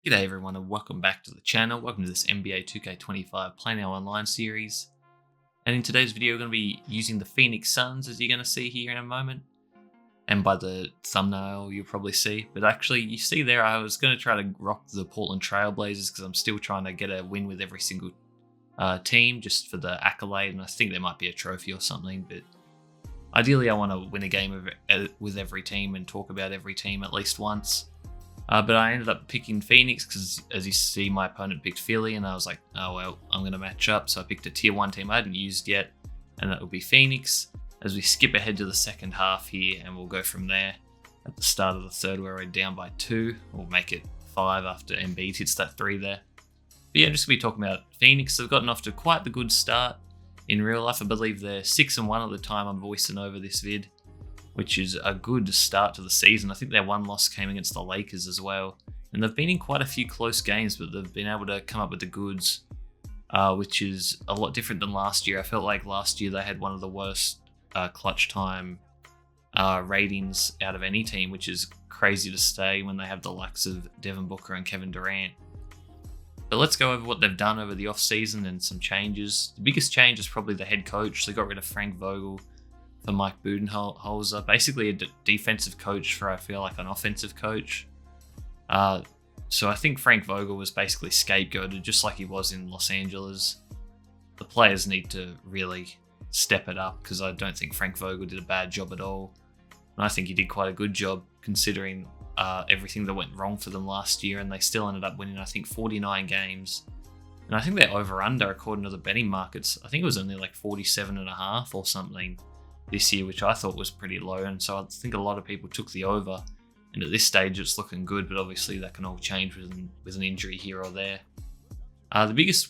G'day everyone and welcome back to the channel. Welcome to this NBA 2K25 Play Now Online series. And in today's video we're going to be using the Phoenix Suns, as you're going to see here in a moment. And by the thumbnail you'll probably see. But actually you see there I was going to try to rock the Portland Trail Blazers because I'm still trying to get a win with every single team just for the accolade. And I think there might be a trophy or something. But ideally I want to win a game with every team and talk about every team at least once. But I ended up picking Phoenix because, as you see, my opponent picked Philly, and I was like, oh well, I'm going to match up. So I picked a tier 1 team I hadn't used yet, and that would be Phoenix. As we skip ahead to the second half here, and we'll go from there. At the start of the third, where we're down by 2, we'll make it 5 after Embiid hits that 3 there. But yeah, I'm just going to be talking about Phoenix. They've gotten off to quite the good start in real life. I believe they're 6-1 at the time I'm voicing over this vid, which is a good start to the season. I think their one loss came against the Lakers as well. And they've been in quite a few close games, but they've been able to come up with the goods, which is a lot different than last year. I felt like last year they had one of the worst clutch time ratings out of any team, which is crazy to say when they have the likes of Devin Booker and Kevin Durant. But let's go over what they've done over the offseason and some changes. The biggest change is probably the head coach. They got rid of Frank Vogel for Mike Budenholzer, basically a defensive coach for, I feel like, an offensive coach. So I think Frank Vogel was basically scapegoated just like he was in Los Angeles. The players need to really step it up because I don't think Frank Vogel did a bad job at all. And I think he did quite a good job considering everything that went wrong for them last year, and they still ended up winning, I think, 49 games. And I think they're over-under, according to the betting markets. I think it was only like 47.5 or something this year, which I thought was pretty low, and so I think a lot of people took the over, and at this stage it's looking good, but obviously that can all change with an injury here or there. The biggest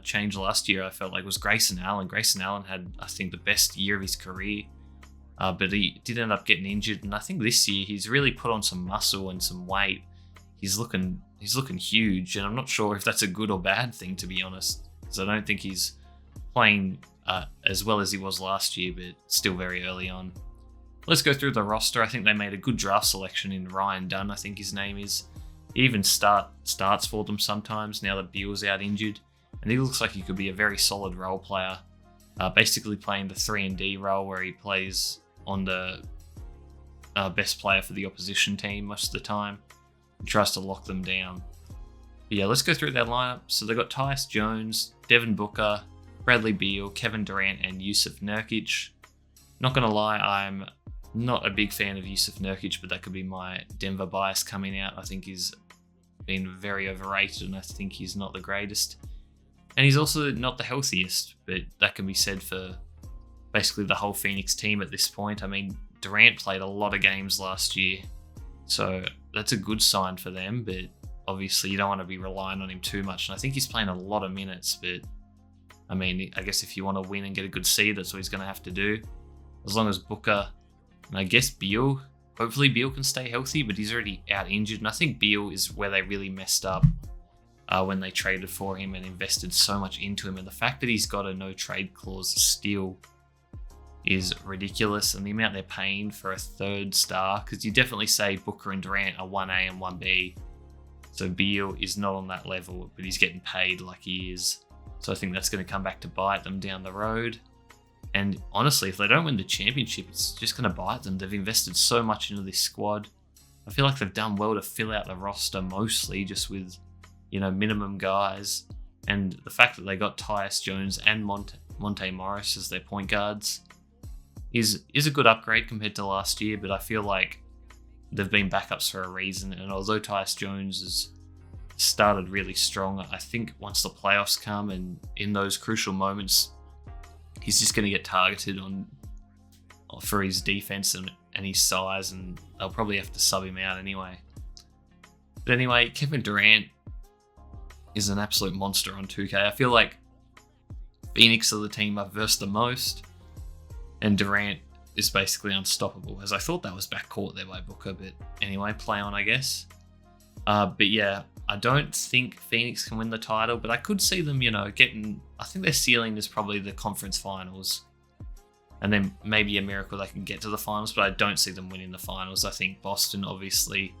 change last year I felt like was Grayson Allen. Grayson Allen had, I think, the best year of his career, but he did end up getting injured, and I think this year he's really put on some muscle and some weight. He's looking huge, and I'm not sure if that's a good or bad thing, to be honest, because I don't think he's playing as well as he was last year, but still very early on. Let's go through the roster. I think they made a good draft selection in Ryan Dunn, I think his name is. He even starts for them sometimes now that Beal's out injured, and he looks like he could be a very solid role player, basically playing the 3-and-D role where he plays on the best player for the opposition team most of the time and tries to lock them down. But yeah, let's go through their lineup. So they've got Tyus Jones, Devin Booker, Bradley Beal, Kevin Durant, and Jusuf Nurkic. Not going to lie, I'm not a big fan of Jusuf Nurkic, but that could be my Denver bias coming out. I think he's been very overrated, and I think he's not the greatest. And he's also not the healthiest, but that can be said for basically the whole Phoenix team at this point. I mean, Durant played a lot of games last year, so that's a good sign for them, but obviously you don't want to be relying on him too much. And I think he's playing a lot of minutes, but I mean, I guess if you want to win and get a good seed, that's what he's going to have to do. As long as Booker, and I guess Beal, hopefully Beal can stay healthy, but he's already out injured. And I think Beal is where they really messed up when they traded for him and invested so much into him. And the fact that he's got a no trade clause still is ridiculous. And the amount they're paying for a third star, because you definitely say Booker and Durant are 1A and 1B. So Beal is not on that level, but he's getting paid like he is. So I think that's going to come back to bite them down the road. And honestly, if they don't win the championship, it's just going to bite them. They've invested so much into this squad. I feel like they've done well to fill out the roster mostly just with, minimum guys. And the fact that they got Tyus Jones and Monte Morris as their point guards is a good upgrade compared to last year, but I feel like they've been backups for a reason. And although Tyus Jones has started really strong, I think once the playoffs come and in those crucial moments, he's just going to get targeted for his defense and his size, and they'll probably have to sub him out anyway. But anyway, Kevin Durant is an absolute monster on 2K. I feel like Phoenix are the team I've versed the most, and Durant is basically unstoppable, as I thought that was backcourt there by Booker, but anyway, play on, I guess. But yeah, I don't think Phoenix can win the title, but I could see them, getting... I think their ceiling is probably the conference finals. And then maybe a miracle they can get to the finals, but I don't see them winning the finals. I think Boston obviously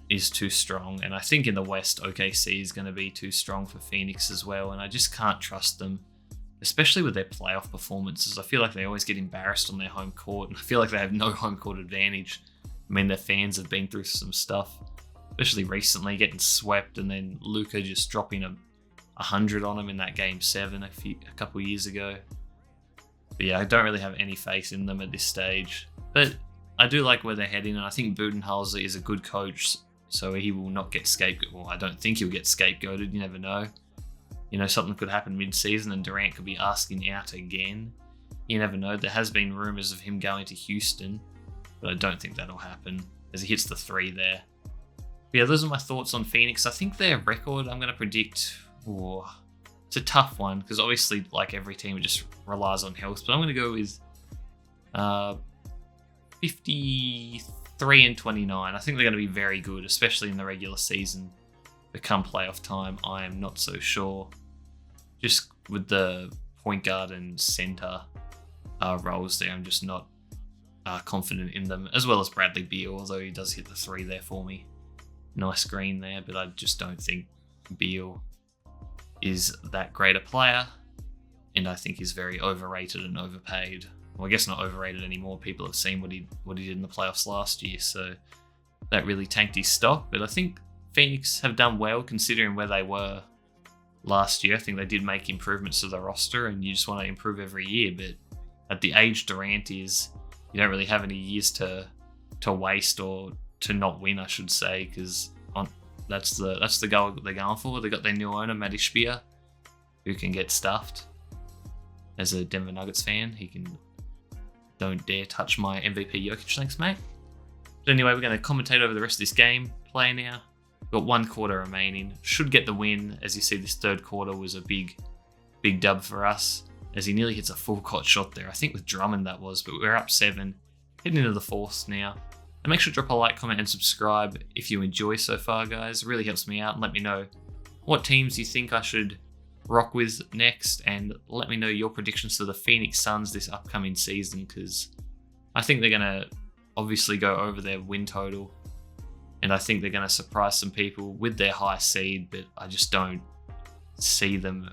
is too strong. And I think in the West, OKC is going to be too strong for Phoenix as well. And I just can't trust them, especially with their playoff performances. I feel like they always get embarrassed on their home court, and I feel like they have no home court advantage. I mean, their fans have been through some stuff, especially recently, getting swept, and then Luka just dropping 100 on them in that Game 7 a couple years ago. But yeah, I don't really have any faith in them at this stage. But I do like where they're heading, and I think Budenholzer is a good coach, so he will not get scapegoated. Well, I don't think he'll get scapegoated. You never know. You know, something could happen mid-season and Durant could be asking out again. You never know. There has been rumours of him going to Houston, but I don't think that'll happen as he hits the 3 there. But yeah, those are my thoughts on Phoenix. I think their record, I'm going to predict... it's a tough one because obviously, like every team, it just relies on health. But I'm going to go with 53-29. I think they're going to be very good, especially in the regular season. Become playoff time, I am not so sure. Just with the point guard and center roles there, I'm just not confident in them, as well as Bradley Beal, although he does hit the 3 there for me. Nice green there, but I just don't think Beal is that great a player, and I think he's very overrated and overpaid. Well, I guess not overrated anymore. People have seen what he did in the playoffs last year, so that really tanked his stock. But I think Phoenix have done well considering where they were last year. I think they did make improvements to the roster, and you just want to improve every year. But at the age Durant is, you don't really have any years to waste or to not win, I should say, because that's the goal they're going for. They got their new owner, Matty Spear, who can get stuffed. As a Denver Nuggets fan, he can. Don't dare touch my MVP Jokic, thanks, mate. But anyway, we're going to commentate over the rest of this game. Play now. Got 1 quarter remaining. Should get the win. As you see, this third quarter was a big dub for us, as he nearly hits a full court shot there. I think with Drummond that was, but we're up 7. Heading into the 4th now. And make sure to drop a like, comment, and subscribe if you enjoy so far, guys. It really helps me out, and let me know what teams you think I should rock with next, and let me know your predictions for the Phoenix Suns this upcoming season, because I think they're going to obviously go over their win total, and I think they're going to surprise some people with their high seed, but I just don't see them,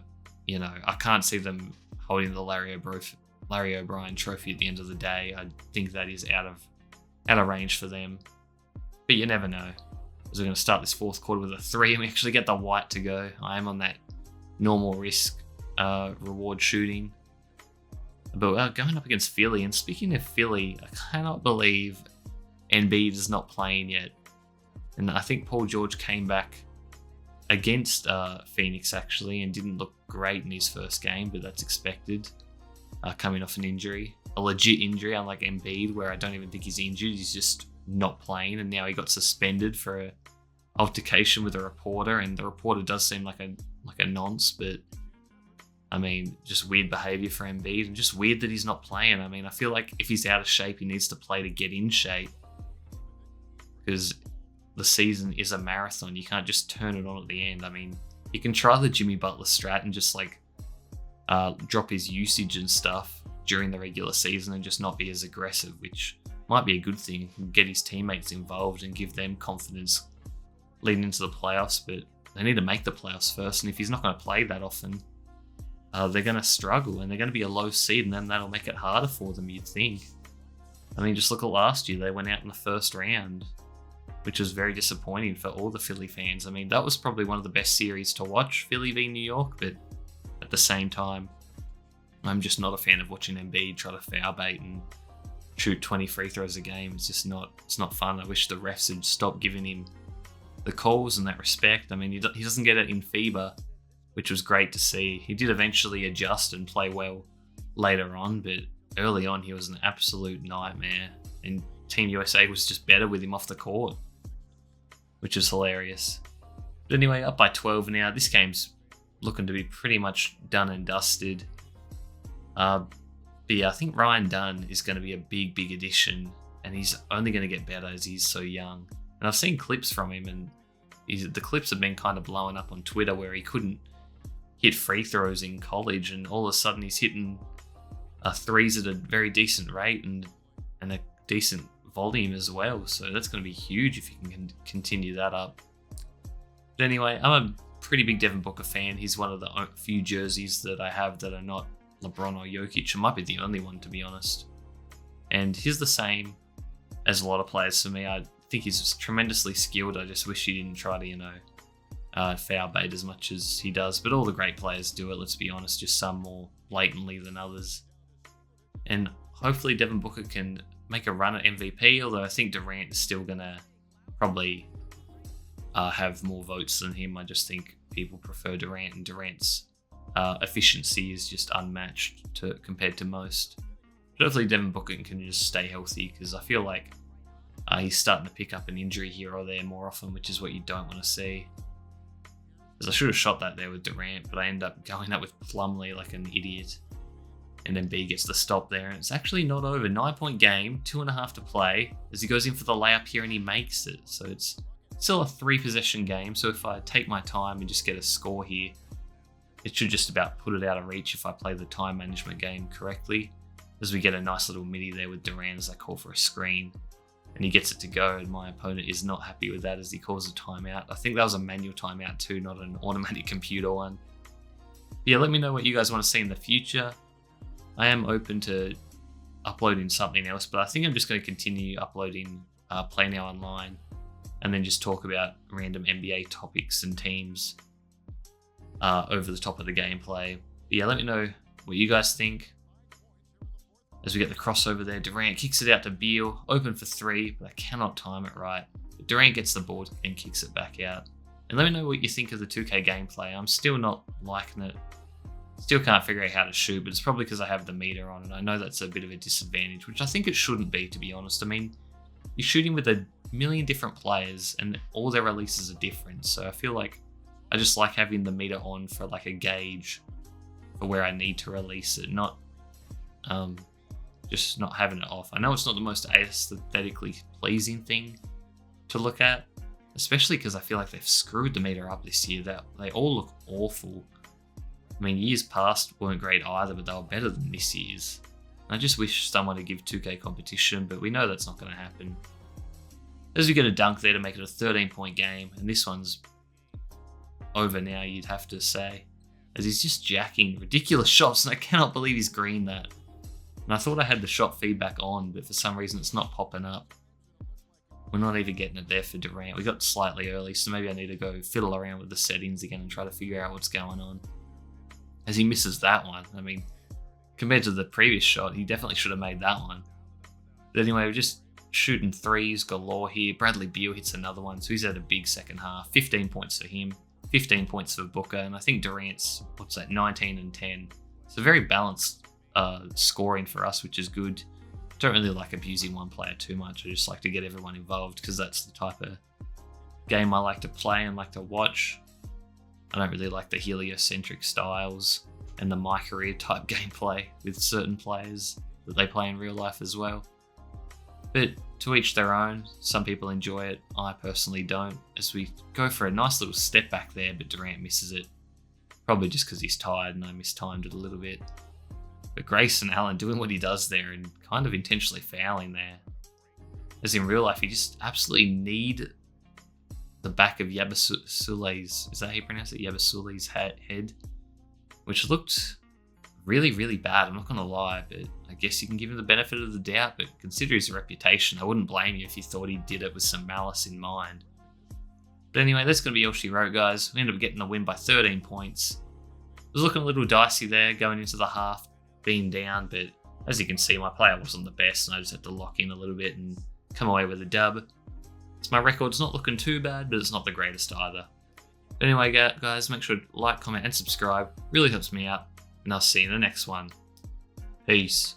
I can't see them holding the Larry O'Brien trophy at the end of the day. I think that is out of range for them, but you never know. As we're going to start this 4th quarter with a 3, and we actually get the white to go. I am on that normal risk reward shooting. But going up against Philly, and speaking of Philly, I cannot believe Embiid is not playing yet. And I think Paul George came back against Phoenix actually and didn't look great in his first game, but that's expected, coming off an injury. A legit injury, unlike Embiid, where I don't even think he's injured, he's just not playing, and now he got suspended for an altercation with a reporter, and the reporter does seem like a nonce, but I mean, just weird behaviour for Embiid, and just weird that he's not playing. I mean, I feel like if he's out of shape, he needs to play to get in shape, because the season is a marathon. You can't just turn it on at the end. I mean, you can try the Jimmy Butler strat and just drop his usage and stuff during the regular season and just not be as aggressive, which might be a good thing. Get his teammates involved and give them confidence leading into the playoffs, but they need to make the playoffs first, and if he's not going to play that often, they're going to struggle, and they're going to be a low seed, and then that'll make it harder for them, you'd think. I mean, just look at last year. They went out in the first round, which was very disappointing for all the Philly fans. I mean, that was probably one of the best series to watch, Philly v New York, but at the same time, I'm just not a fan of watching Embiid try to foul bait and shoot 20 free throws a game. It's not fun. I wish the refs had stopped giving him the calls in that respect. I mean, he doesn't get it in FIBA, which was great to see. He did eventually adjust and play well later on, but early on he was an absolute nightmare, and Team USA was just better with him off the court, which is hilarious. But anyway, up by 12 now. This game's looking to be pretty much done and dusted. But yeah, I think Ryan Dunn is going to be a big addition, and he's only going to get better as he's so young. And I've seen clips from him, and the clips have been kind of blowing up on Twitter where he couldn't hit free throws in college, and all of a sudden he's hitting threes at a very decent rate and a decent volume as well. So that's going to be huge if you can continue that up. But anyway, I'm a pretty big Devin Booker fan. He's one of the few jerseys that I have that are not LeBron or Jokic. It might be the only one, to be honest. And he's the same as a lot of players for me. I think he's tremendously skilled. I just wish he didn't try to, foul bait as much as he does. But all the great players do it, let's be honest, just some more blatantly than others. And hopefully Devin Booker can make a run at MVP, although I think Durant is still going to probably have more votes than him. I just think people prefer Durant, and Durant's efficiency is just unmatched compared to most. But hopefully Devin Booker can just stay healthy, because I feel like he's starting to pick up an injury here or there more often, which is what you don't want to see. Because I should have shot that there with Durant, but I end up going up with Plumlee like an idiot. And then B gets the stop there, and it's actually not over. 9-point game, 2.5 to play, as he goes in for the layup here and he makes it. So it's still a 3-possession game, so if I take my time and just get a score here, it should just about put it out of reach if I play the time management game correctly. As we get a nice little midi there with Durant as I call for a screen. And he gets it to go, and my opponent is not happy with that as he calls a timeout. I think that was a manual timeout too, not an automatic computer one. But yeah, let me know what you guys want to see in the future. I am open to uploading something else, but I think I'm just going to continue uploading Play Now Online, and then just talk about random NBA topics and teams over the top of the gameplay. But yeah, let me know what you guys think. As we get the crossover there, Durant kicks it out to Beal, open for 3, but I cannot time it right. But Durant gets the board and kicks it back out. And let me know what you think of the 2K gameplay. I'm still not liking it. Still can't figure out how to shoot, but it's probably because I have the meter on, and I know that's a bit of a disadvantage, which I think it shouldn't be, to be honest. I mean, you're shooting with a million different players, and all their releases are different, so I feel like I just like having the meter on for like a gauge for where I need to release it, not just not having it off. I know it's not the most aesthetically pleasing thing to look at, especially because I feel like they've screwed the meter up this year. They all look awful. I mean, years past weren't great either, but they were better than this year's. I just wish someone to give 2K competition, but we know that's not going to happen. As we get a dunk there to make it a 13-point game, and this one's over now, you'd have to say, as he's just jacking ridiculous shots, and I cannot believe he's greened that. And I thought I had the shot feedback on, but for some reason it's not popping up. We're not even getting it there for Durant. We got slightly early, so maybe I need to go fiddle around with the settings again and try to figure out what's going on. As he misses that one. I mean, compared to the previous shot, he definitely should have made that one. But anyway, we're just shooting threes galore here. Bradley Beal hits another one, so he's had a big second half. 15 points for him, 15 points for Booker, and I think Durant's, 19 and 10. So very balanced scoring for us, which is good. Don't really like abusing one player too much. I just like to get everyone involved, because that's the type of game I like to play and like to watch. I don't really like the heliocentric styles and the my career type gameplay with certain players that they play in real life as well. But to each their own. Some people enjoy it. I personally don't. As we go for a nice little step back there, but Durant misses it. Probably just because he's tired and I mistimed it a little bit. But Grayson Allen doing what he does there and kind of intentionally fouling there. As in real life, you just absolutely need the back of Yabasule's, is that how you pronounce it? Yabasule's head, which looked really, really bad. I'm not going to lie, but I guess you can give him the benefit of the doubt, but consider his reputation. I wouldn't blame you if you thought he did it with some malice in mind. But anyway, that's going to be all she wrote, guys. We ended up getting the win by 13 points. It was looking a little dicey there going into the half, being down, but as you can see, my player wasn't the best, and I just had to lock in a little bit and come away with a dub. So my record's not looking too bad, but it's not the greatest either. But anyway, guys, make sure to like, comment, and subscribe. Really helps me out, and I'll see you in the next one. Peace.